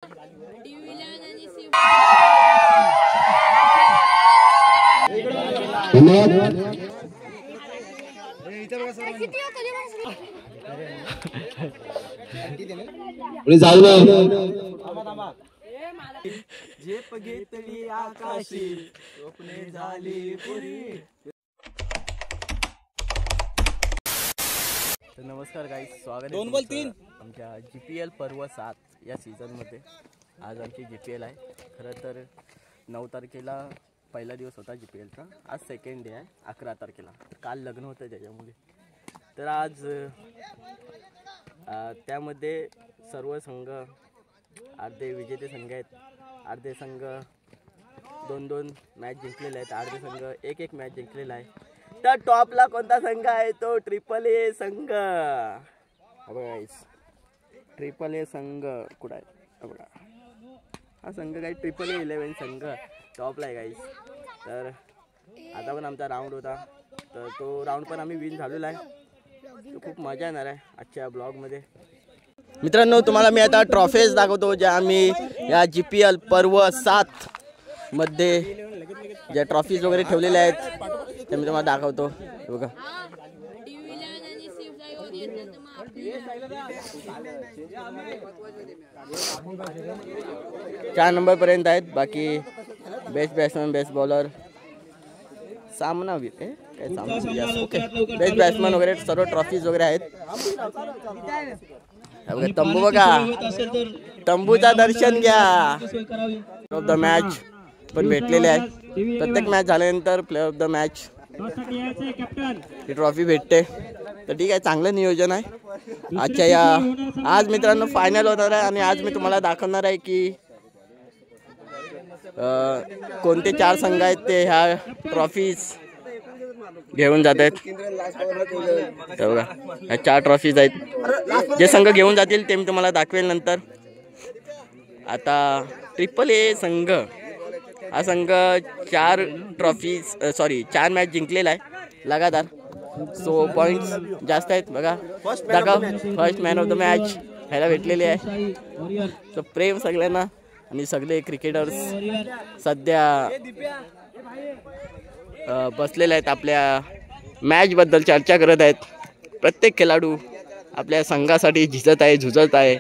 झेप घेतली आकाशी स्वप्ने झाली पुरी। तर नमस्कार गाईस, स्वागत आहे आमच्या GPL पर्व 7 या सीझनमध्ये। आज आमची GPL आहे। खरं तर 9 तारखेला पहिला दिवस होता GPLचा, आज सेकंड डे आहे 11 तारखेला। काल लग्न होतं त्याच्यामुळे तर आज त्यामध्ये सर्व संघ अर्धे विजेते संघ आहेत, अर्धे संघ 2-2 मॅच जिंकलेले आहेत, अर्धे संघ 1-1 मॅच जिंकलेला आहे। तर टॉपला कोणता संघ आहे? तो AAA संघ। बघा AAA संघ कुठं आहे? बघा हा संघ काय AAA 11 संघ टॉपला आहे गाईस। तर आता पण आमचा राऊंड होता, तर तो राऊंड पण आम्ही विन झालेला आहे। तो खूप मजा येणार आहे आजच्या ब्लॉगमध्ये। मित्रांनो, तुम्हाला मी आता ट्रॉफीज दाखवतो ज्या आम्ही या GPL पर्व 7 मध्ये ज्या ट्रॉफीज वगैरे ठेवलेल्या आहेत त्या मी तुम्हाला दाखवतो। बघा चार नंबर पर्यंत आहेत, बाकी बेस्ट बॅट्समन, बेस्ट बॉलर, सामनावीर बेस्ट बॅट्समन वगैरे सर्व ट्रॉफीज वगैरे आहेत। तंबू बघा, तंबूचा दर्शन घ्या। ऑफ द मॅच पण भेटलेले आहे, प्रत्येक मॅच झाल्यानंतर player of the match he trophy भेटते। तर ठीक आहे, चांगलं नियोजन आहे आजच्या या। आज मित्रांनो फायनल होणार आहे आणि आज मी तुम्हाला दाखवणार आहे की कोणते 4 संघ आहेत ते ह्या ट्रॉफीज घेऊन जात आहेत। बघा ह्या 4 ट्रॉफीज आहेत, जे संघ घेऊन जातील ते मी तुम्हाला दाखवेल नंतर। आता AAA संघ हा संघ 4 मॅच जिंकलेला आहे लगातार, सो पॉईंट्स जास्त आहेत। बघा दाखव, first man of the match ह्याला भेटलेले आहे। सो प्रेम सगळ्यांना, आणि सगळे क्रिकेटर्स सध्या बसलेले आहेत, आपल्या मॅचबद्दल चर्चा करत आहेत। प्रत्येक खेळाडू आपल्या संघासाठी झुंजत आहे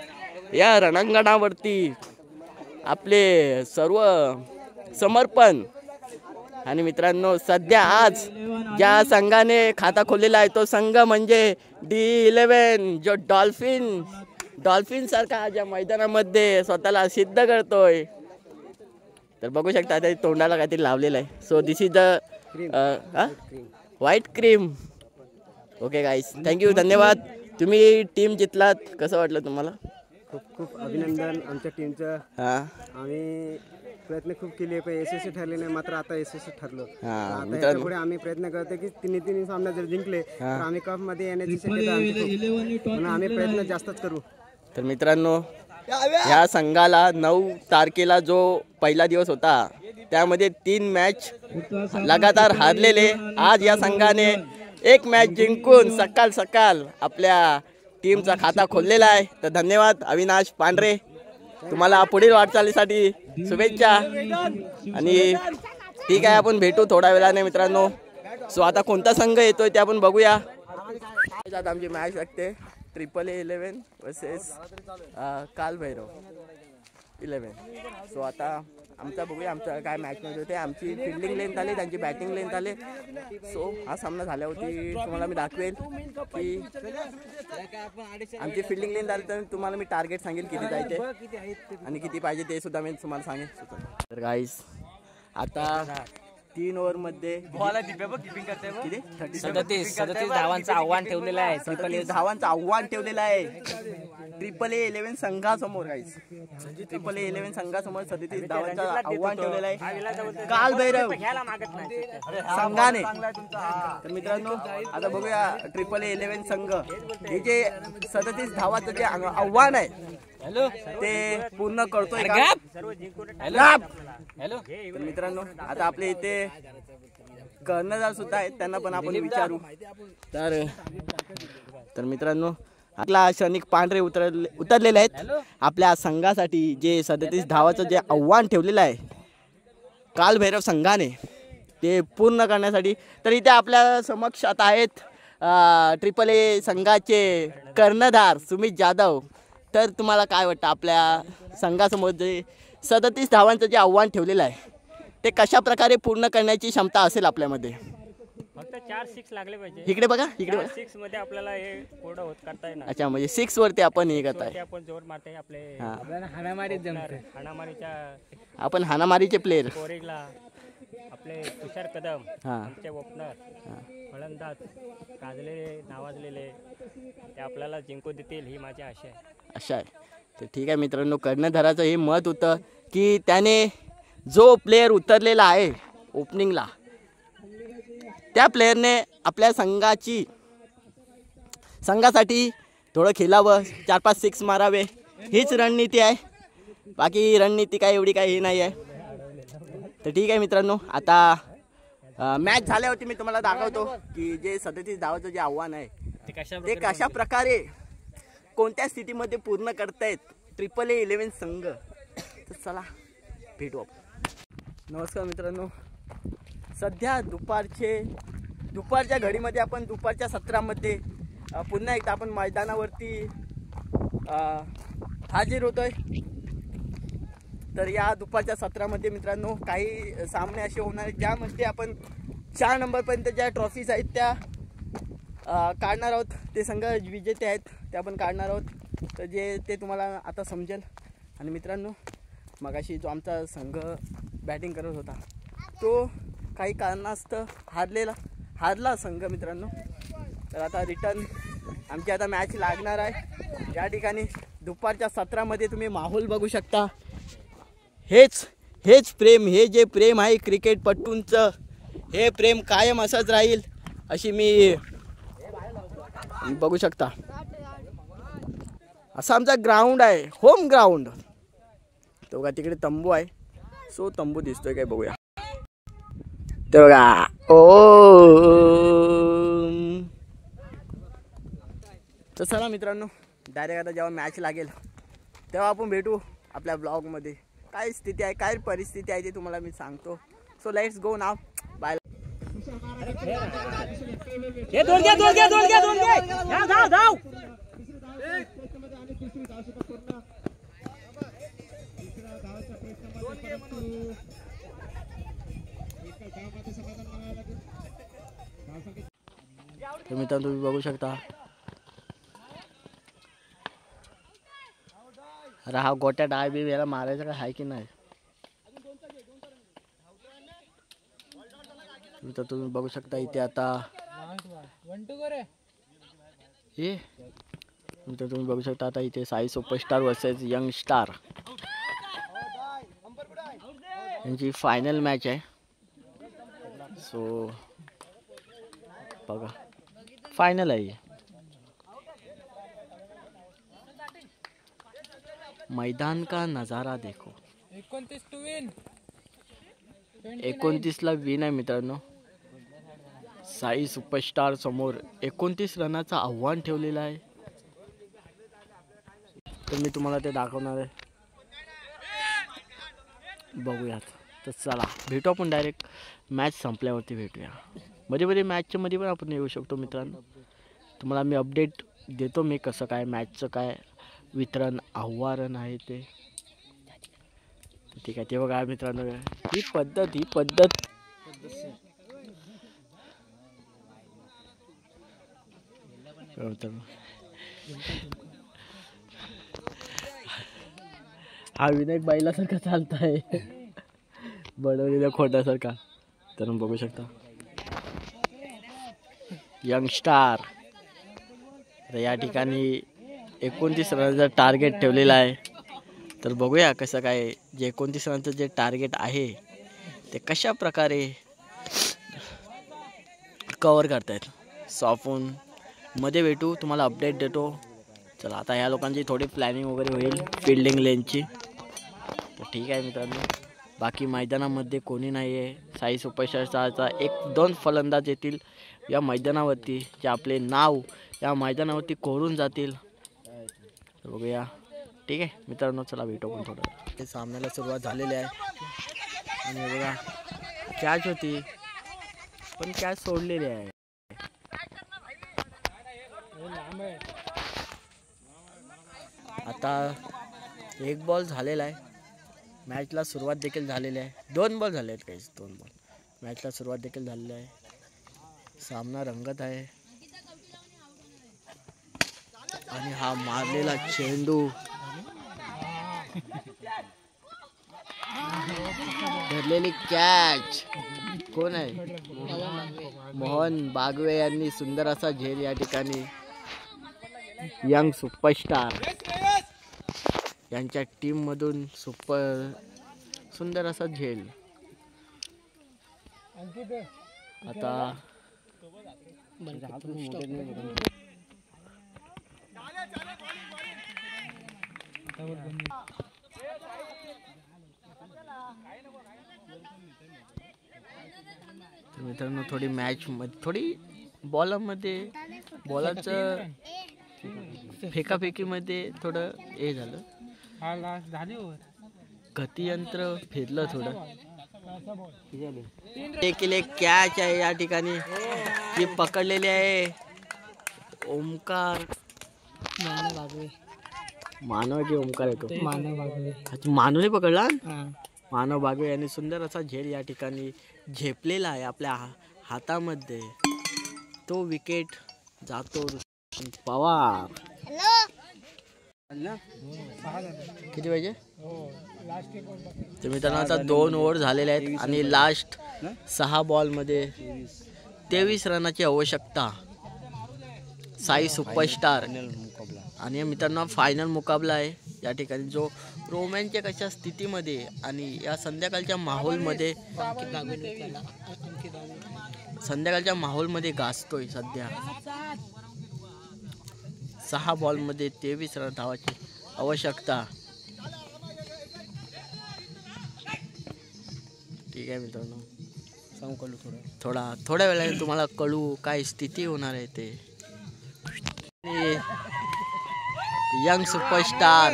या रणांगणावरती, आपले सर्व समर्पण। आणि मित्रांनो, सध्या आज ज्या संघाने खाता खोललेला आहे तो संघ म्हणजे D11, जो डॉल्फिन सारखा ज्या मैदानामध्ये स्वतःला सिद्ध करतोय। तर बघू शकता त्या तोंडाला काहीतरी लावलेलं आहे। So this is the white cream. Okay guys, thank you, धन्यवाद। तुम्ही टीम जितलात, कसं वाटलं तुम्हाला? खूप खूप अभिनंदन आमच्या टीमचं। आम्ही प्रयत्न खूप केले पण यशस्वी ठरले नाही, मात्र आता यशस्वी ठरलो। आता पुढे आम्ही प्रयत्न करतो की तिन्ही सामने जर जिंकले तर आम्ही कप मध्ये येण्याची शक्यता आमची, म्हणून आम्ही प्रयत्न जास्तच करू। तर मित्रांनो, ह्या संघाला 9 तारखेला जो पहिला दिवस होता त्यामध्ये 3 मॅच लगातार हारलेले। आज या संघाने 1 मॅच जिंकून सकाळ आपल्या टीमचा खाता खोललेला आहे। तर धन्यवाद अविनाश पांढरे, तुम्हाला पुढील वाटचालीसाठी शुभेच्छा। आणि ठीक आहे, आपण भेटू थोड्या वेळाने मित्रांनो। सो आता कोणता संघ येतोय ते आपण बघूया। आता आमची मॅच लागते AAA 11 वर्सेस कालभैरव 11। सो आता आमचा बघूया आमचं काय मॅचमध्ये होते। आमची फिल्डिंग लेंथ आली, त्यांची बॅटिंग लेंथ आले। सो हा सामना झाल्यावरती तुम्हाला मी दाखवेल की आमची फिल्डिंग लेंथ आली तर तुम्हाला मी टार्गेट सांगेल किती जायचे आणि किती पाहिजे ते सुद्धा मी तुम्हाला सांगेल। तर गाईस, आता 3 ओव्हरमध्ये 37 धावांचं आव्हान ठेवलेलं आहे। 37 धावांचं आव्हान ठेवलेलं आहे AAA 11 संघासमोर। गाईस, AAA 11 संघासमोर 37 धावांचं आव्हान ठेवलेलं आहे कालभैरव संघाने। तर मित्रांनो, आता बघूया AAA 11 संघ हे जे 37 धावाचं जे आव्हान आहे ते पूर्ण करतोय का? तर मित्रांनो, आता आपल्या इथे कर्णधार सुद्धा आहेत, त्यांना पण आपण विचारू। तर मित्रांनो, आपला क्षणिक पांढरे उतरलेले आहेत आपल्या संघासाठी जे 37 धावाचं जे आव्हान ठेवलेलं आहे कालभैरव संघाने ते पूर्ण करण्यासाठी. तर इथे आपल्या समक्ष आता आहेत AAA संघाचे कर्णधार सुमित जाधव. तर तुम्हाला काय वाटतं आपल्या संघासमोर जे 37 धावांचं जे आव्हान ठेवलेलं आहे ते कशा प्रकारे पूर्ण करण्याची क्षमता असेल आपल्यामध्ये? फक्त 4 6 लागले पाहिजे. इकडे बघा, इकडे बघा. 6 मध्ये आपल्याला हे पूर्ण होत करता येणार. अच्छा, म्हणजे 6 वरती आपण हे करताय. आपण जोर मारते आपले हाणामारीच्या आपण हाणामारीचे प्लेयर स्कोरिंगला आपले तुषार कदम आमचे ओपनर फलंदाज गाजलेले नावाजलेले ते आपल्याला जिंकू देतील ही माझी आशा आहे. अशा आहे. तर ठीक आहे मित्रांनो, कर्णधाराचं हे मत होतं की त्याने जो प्लेयर उतरलेला आहे ओपनिंगला त्या प्लेयरने आपल्या संघासाठी थोडं खेळावं, 4-5 6 मारावे हीच रणनीती आहे. बाकी रणनीती काय एवढी काय हे नाही आहे. तर ठीक आहे मित्रांनो, आता मॅच झाल्यावरती मी तुम्हाला दाखवतो की जे 37 धावाचं जे आव्हान आहे ते कशा प्रकारे कोणत्या स्थितीमध्ये पूर्ण करतायत AAA संघ. तर चला भेटू आपण. नमस्कार मित्रांनो, सध्या दुपारच्या घडीमध्ये आपण दुपारच्या सत्रामध्ये पुन्हा एकदा आपण मैदानावरती हाजीर होतोय. तर या दुपारच्या सत्रामध्ये मित्रांनो काही सामने असे होणार आहेत ज्यामध्ये आपण 4 नंबरपर्यंत ज्या ट्रॉफीज आहेत त्या काढणार आहोत. ते संघ विजेते आहेत ते आपण काढणार आहोत. तर ते तुम्हाला आता समजेल. आणि मित्रांनो, मगाशी जो आमचा संघ बॅटिंग करत होता तो काही कारणास्तव हारला संघ मित्रांनो. तर आता रिटर्न आमची आता मॅच लागणार आहे. या ठिकाणी दुपारच्या सत्रामध्ये तुम्ही माहोल बघू शकता. हेच प्रेम, हे जे प्रेम आहे क्रिकेटपटूंचं, हे प्रेम कायम असंच राहील अशी मी बघू शकता. असा आमचा ग्राउंड आहे, होम ग्राउंड. तो बघा तिकडे तंबू आहे, सो तंबू दिसतोय काय बघूया. ते बघा तर चला मित्रांनो, डायरेक्ट आता जेव्हा मॅच लागेल तेव्हा आपण भेटू आपल्या ब्लॉगमध्ये. काय स्थिती आहे, काय परिस्थिती आहे ते तुम्हाला मी सांगतो. So let's go now. Bye. मित्रांनो तुम्ही बघू शकता, अरे हा गोट्या डाय बी याला मारायचं काय आहे की नाही. तर तुम्ही बघू शकता इथे आता तुम्ही बघू शकता आता इथे Sai superstar versus young star यांची फायनल मॅच आहे. सो बघा फायनल आहे. मैदान का नजारा देखो. 29ला विन आहे मित्रांनो. साई सुपरस्टार समोर 29 रनाचं आव्हान ठेवलेलं आहे. तर मी तुम्हाला ते दाखवणार आहे, बघूयात. तर चला भेटू आपण डायरेक्ट मॅच संपल्यावरती भेटूया. मध्ये मॅचच्या मध्ये पण आपण येऊ शकतो मित्रांनो. तुम्हाला मी अपडेट देतो मी कसं काय मॅचचं काय वितरण आव्हान आहे ते. ठीक आहे. ते बघा मित्रांनो, ही पद्धत हा विनायक बाईलासारखा चालताय बनवलेल्या खोट्यासारखा. तर बघू शकता यंग स्टार या ठिकाणी 29 रनचं टार्गेट ठेवलेलं आहे. तर बघूया कसं काय जे 29 रनचं जे टार्गेट आहे ते कशा प्रकारे कव्हर करतायत. सॉफून मध्ये भेटू, तुम्हाला अपडेट देतो. चला आता ह्या लोकांची थोडी प्लॅनिंग वगैरे होईल फिल्डिंग लेनची. तर ठीक आहे मित्रांनो, बाकी मैदानामध्ये कोणी नाही आहे. साई सुपरस्टारचा 1-2 फलंदाज येतील या मैदानावरती जे आपले नाव या मैदानावरती कोरून जातील बघूया. ठीक आहे मित्रांनो, चला भेटू पण थोडं. ते सामन्याला सुरुवात झालेली आहे आणि बघा कॅच होती पण कॅच सोडलेली आहे. आता 1 बॉल झालेला आहे. मॅचला सुरुवात देखील झालेली आहे. 2 बॉल झाले आहेत काहीच 2 बॉल. मॅचला सुरुवात देखील झालेली आहे. सामना रंगत आहे आणि हा मारलेला चेंडू धरलेली कॅच कोण आहे? मोहन बागवे यांनी सुंदर असा झेल या ठिकाणी यंग सुपरस्टार यांच्या टीम मधून सुंदर असा झेल. आता मित्रांनो थोडी मॅच मध्ये थोडी बॉलाचं फेकाफेकीमध्ये थोडं हे झालं. गतियंत्र फिरलं थोडं. देखील एक कॅच आहे या ठिकाणी जी पकडलेली आहे. ओमकार मानव की ओमकार येतो मानवने पकडला. मानव बागवे यांनी सुंदर असा झेल या ठिकाणी झेपलेला आहे आपल्या हातामध्ये. तो विकेट जातो पवार. किती पाहिजे तर मित्रांनो आता 2 ओव्हर झालेले आहेत आणि लास्ट 6 बॉलमध्ये 23 रनाची आवश्यकता. साई सुपरस्टार आणि मित्रांनो फायनल मुकाबला आहे या ठिकाणी जो रोमॅन्टिक अशा स्थितीमध्ये आणि या संध्याकाळच्या माहोलमध्ये गाजतोय सध्या. 6 बॉलमध्ये 23 रन धावाची आवश्यकता. ठीक आहे मित्रांनो, सांगू कळू थोड्या वेळाने तुम्हाला कळू काय स्थिती होणार आहे ते. यंग सुपरस्टार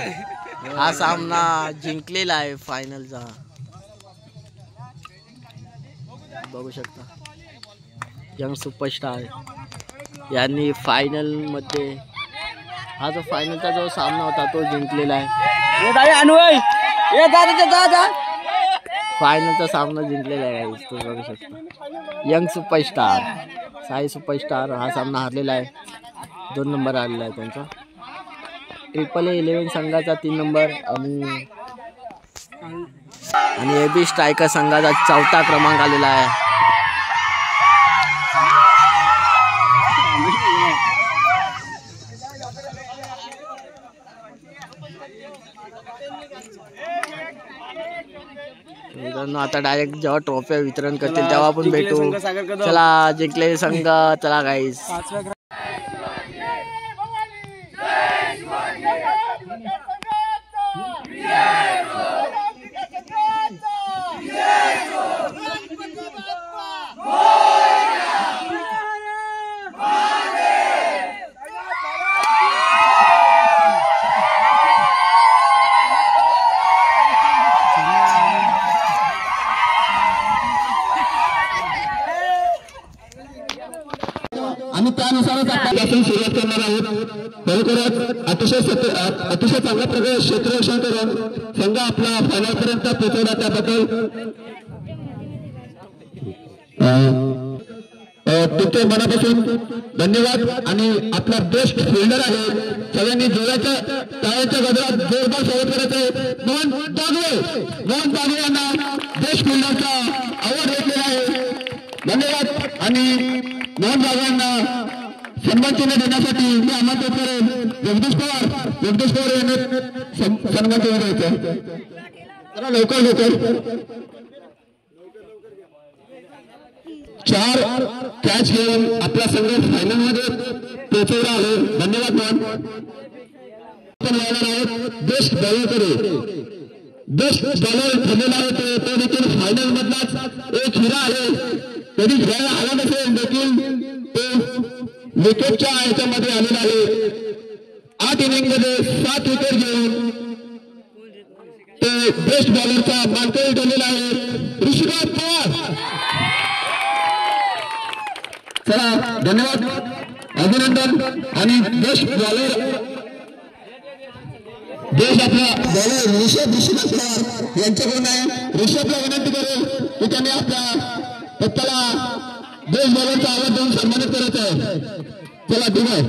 हा सामना जिंकलेला आहे फायनलचा. बघू शकता यंग सुपरस्टार यांनी फायनलमध्ये हा जो फायनलचा जो सामना होता तो जिंकलेला आहे. फायनलचा सामना जिंकलेला आहे तो बघू शकता. यंग सुपरस्टार साई सुपरस्टार हा सामना हारलेला आहे. 2 नंबर आलेला आहे त्यांचा. AAA11 संघाचा 3 नंबर आणि AB स्ट्रायकर संघाचा 4था क्रमांक आलेला आहे. आता डायरेक्ट जेव्हा ट्रॉफी वितरण करतील तेव्हा आपण भेटू. चला जिंकलेले संघ चला गाईस. आणि त्यानुसारच आपण सुरुवात करणार आहोत. खरोखरच अतिशय चांगल्या प्रकारे क्षेत्ररक्षण करून संघ आपला फायनल पर्यंत पोहोचवला त्याबद्दल तुमचे मनापासून धन्यवाद. आणि आपला बेस्ट फिल्डर आहे, सगळ्यांनी जोराच्या टाळ्यांच्या गजरात जोरदार स्वागत करायचे. मोहन बागवे यांना बेस्ट फिल्डरचा अवॉर्ड भेटलेला आहे. धन्यवाद. आणि मोहन बागवेंना सन्मान चिन्ह देण्यासाठी मी आमंत्रित करेन जगदीश पवार यांनी सन्मान चिन्ह द्यायचं. जरा लवकर 4 कॅच घेऊन आपला संघ फायनल मध्ये पोहोचवला आहे. धन्यवाद मोहन. आपण लावणार आहोत बेस्ट बॉलरकडे. बेस्ट बॉलर ठरलेला आहे तो देखील फायनल मधलाच एक हिरा आहे. कधी खेळायला आला नसेल देखील तो विकेटच्या ह्याच्यामध्ये आलेला आहे. 8 इनिंग मध्ये 7 विकेट घेऊन ते बेस्ट बॉलरचा मानकरी ठरलेला आहे ऋषिराज पवार. चला धन्यवाद, अभिनंदन. आणि बेस्ट बॉलर देश आपला बॉलर ऋषिराज पवार यांच्याकडून आहे. ऋषभला विनंती करेल की त्यांनी आपल्या पत्ताला देश बॉलरचा आवाज देऊन सन्मानित करायचा आहे. चला ठीक आहे.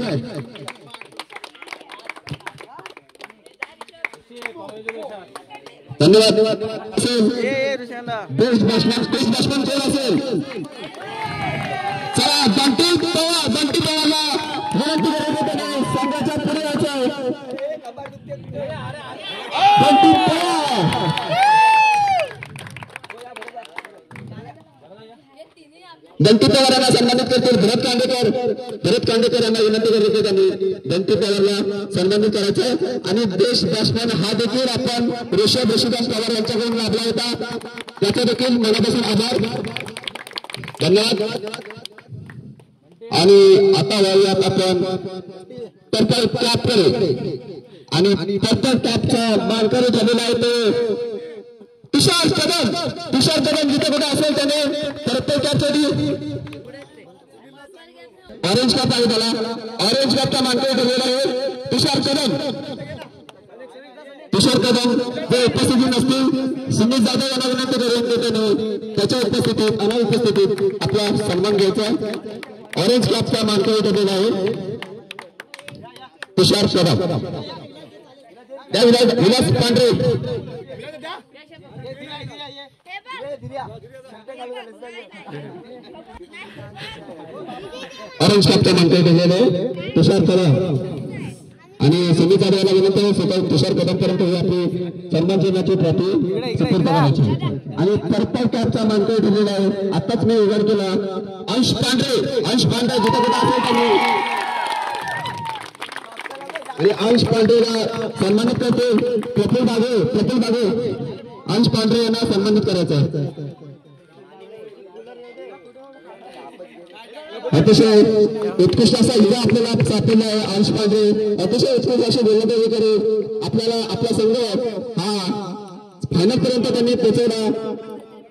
धन्यवाद. बेस्ट बॅट्समन कोण असेल? चला बंटी पवारला विनंती करायची त्याने संघाच्या पुढे यायचं. बंटी पवार बंटी पवार यांना सन्मानित करतील. भरत कांडेकर यांना विनंती करते त्यांनी बंटी पवारला सन्मानित करायचं. आणि बेस्ट बॅट्समन हा देखील आपण ऋषिराज पवार यांच्याकडून लाभला होता, त्याचा देखील मनापासून आभार, धन्यवाद. आणि आता वळूयात आपण पर्पल कॅपकडे. आणि पर्पल कॅपचा मानकरी झालेला आहे तो तुषार कदम जिथे कुठे असेल त्याने पर्पल कॅपसाठी ऑरेंज कॅप आहे त्याला. ऑरेंज कॅपचा मानकरी ठरलेला आहे तुषार कदम. जे उपस्थिती नसतील सुनील जाधव यांना विनंती करून त्याने त्याच्या उपस्थितीत अनुपस्थितीत आपला सन्मान घ्यायचा. ऑरेंज कॅपचा मानकरी ठरलेला आहे तुषार कदम. विलास पांढरे ऑरेंज कॅपचा मानकरी ठरलेले तुषार कदम. आणि सुनील जाधव यांना विनंती स्वतः तुषार कदम पर्यंत आपली सन्मान चिन्हाची ट्रॉफी सुपूर्द करायची. आणि पर्पल कॅपचा मानकरी ठरलेला आहे आताच मी उघड केला अंश पांढरे जिथे कुठे असेल त्यांनी. आणि अंश पांढरेला सन्मानित करते प्रफुल बागे अंश पांढरे यांना सन्मानित करायचं. अतिशय उत्कृष्ट असा युवा आपल्याला सापडला आहे अंश पांढरे. अतिशय उत्कृष्ट असे गोलंदाजी करून आपल्याला आपला संघ हा फायनल पर्यंत त्यांनी पोहोचवला.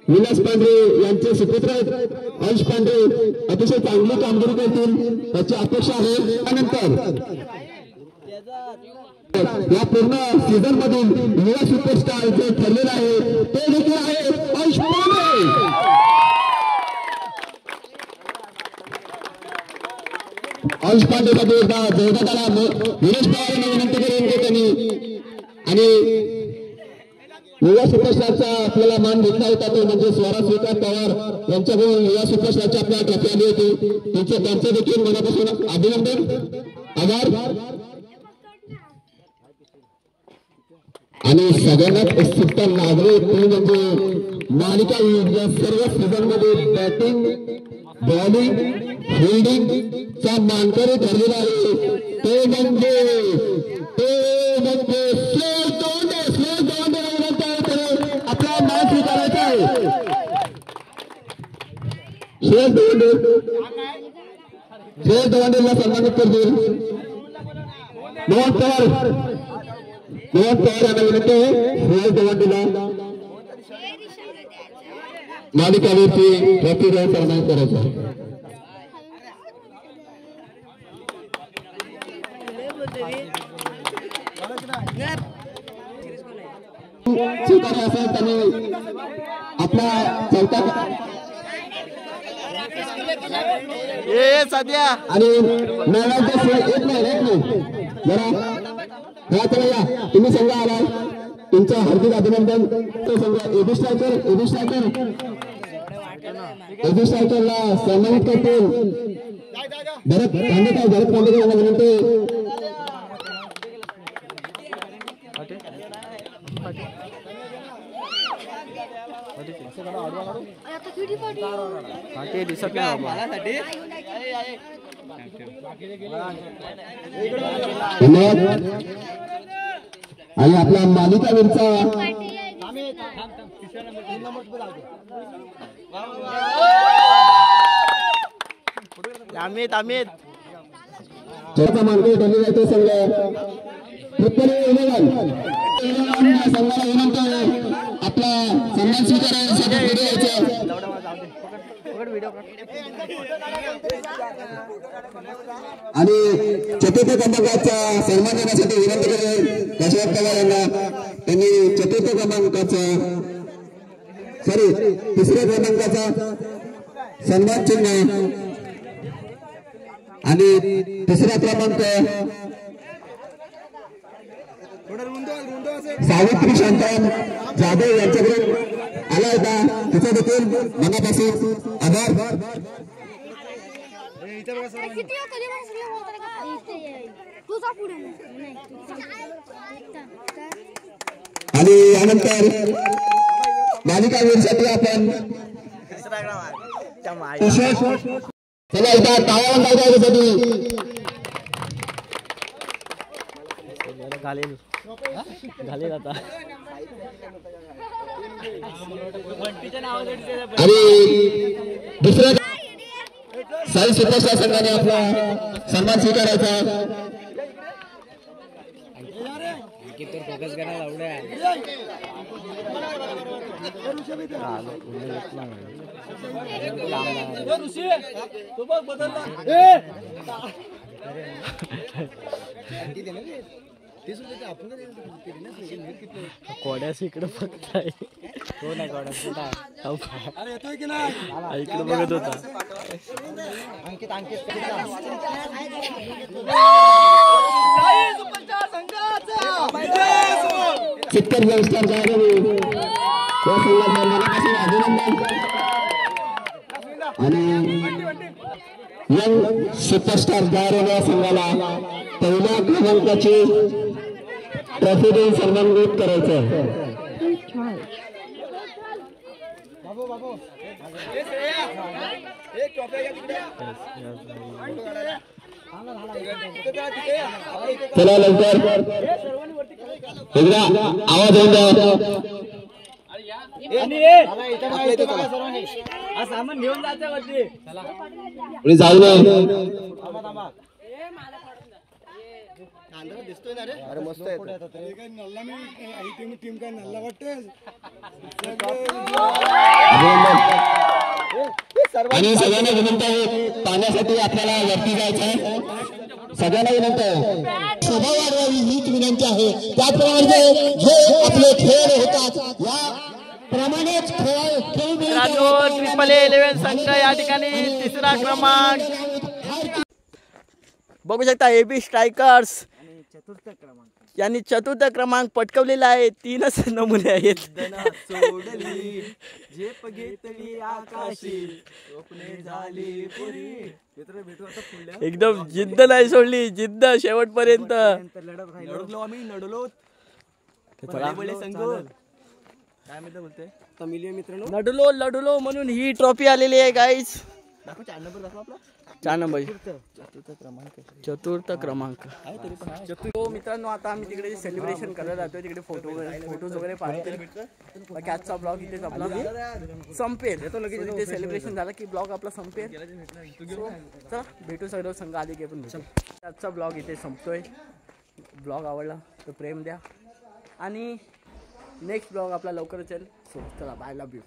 विलास पांढरे यांचे सुपुत्र आहेत अंश पांढरे, अतिशय चांगली कामगिरी करतील याची अपेक्षा आहे. त्यानंतर या पूर्ण सीझन मधील युवा सुपरस्टार जे ठरलेला आहे ते देखील आहे अंश पांढरे. अंश पांढरेसाठी एकदा जोरदार आला विनेश पवार यांना विनंती करून त्यांनी. आणि युवा सुपरस्टारचा आपल्याला मान घेतला होता तो म्हणजे स्वराज विकास पवार यांच्याकडून युवा सुपरस्टारची आपल्याला ट्रॉफी आली होती. त्यांचं देखील मनापासून अभिनंदन, आभार. आणि सगळ्यांनाच उत्सुकता लागली ती म्हणजे मालिका या सर्व सीझन मध्ये बॅटिंग बॉलिंग फिल्डिंगचा मानकरी ठरलेला आहे ते म्हणजे श्रेयस दवंडे आपला मान स्वीकारायचा आहे. श्रेयस दवंडेला सन्मानित करतील. मोहन पवार यांना विनंती आहे श्रेयस दवंडेला मालिकावीरची ट्रॉफी देऊन सन्मानित करायचा. स्वीकार असेल त्यांनी आपला चौथा सध्या आणि एक नाही जरा हा चला या तुम्ही संघ आला तुमचं हार्दिक अभिनंदन. तो संघ एबी स्ट्रायकरला सन्मानित करतील. भरत कांडेकर यांना विनंती. दिसत नाही धन्यवाद. आणि आपला मालिकावीरचा अमित चौथा मानकरी ठरलेला आहे तो संघ ट्रिपल इलेव्हन संघाला विनंती आहे आपला सन्मान स्वीकारण्यासाठी पुढे यायचं. आणि चतुर्थ क्रमांकाचा सन्मान देण्यासाठी विनंती करेल दशरथ पवार यांना. त्यांनी चतुर्थ क्रमांकाचा तिसऱ्या क्रमांकाचा सन्मान चिन्ह आणि तिसरा क्रमांक सावित्री शांताराम जाधव यांच्याकडे आला होता. तिचा देखील मनापासून आभार. आणि यानंतर मालिकावीरसाठी आपण चला एकदा टाळ्या वाजवण्यासाठी घालेल आता. आणि दुसऱ्या साई सुपरस्टार संघाने आपला सन्मान स्वीकारायचा. कोड्यास इकडे बघताय. हो नाही कोड्या इकडे बघत होता. चित्तर व्यवस्था अभिनंदन. आणि यंग सुपरस्टार गायरोला संघाला पहिल्या क्रमांकाची ट्रॉफी देऊन सन्मानित करायचं. चला लवकर एकदा आवाज होऊन द्या. सामान घेऊन जायचं वरती. जाऊ नये. अरे मस्त आहे. आणि सगळ्यांना विनंती आहे पाण्यासाठी आपल्याला वरती जायचं आहे. सगळ्यांना विनंती आहे शोभा वाढवावी हीच विनंती आहे. त्याप्रमाणे जे आपले खेळ होतात या प्रमाणेच ट्रिपल इलेव्हन संघ या ठिकाणी तिसरा क्रमांक बघू शकता. एबी स्ट्रायकर्स यांनी चतुर्थ क्रमांक पटकवलेला आहे. 3च नमुने आहेत. एकदम जिद्द नाही सोडली. जिद्द शेवटपर्यंत लढलो म्हणून ही ट्रॉफी आलेली आहे गाईज. 4 नंबर चतुर्थ क्रमांक. तो मित्रांनो आता आम्ही तिकडे सेलिब्रेशन करायला जातोय. तिकडे फोटोज वगैरे पाहतोय. बाकी आजचा ब्लॉग इथेच आपला संपेल. इथे सेलिब्रेशन झालं की ब्लॉग आपला संपेल. चला भेटू सर्व संघ आले की आपण भेटू. आजचा ब्लॉग इथे संपतोय. ब्लॉग आवडला तर प्रेम द्या आणि नेक्स्ट ब्लॉग आपला लवकरच येईल. सो चला बाय. Love you.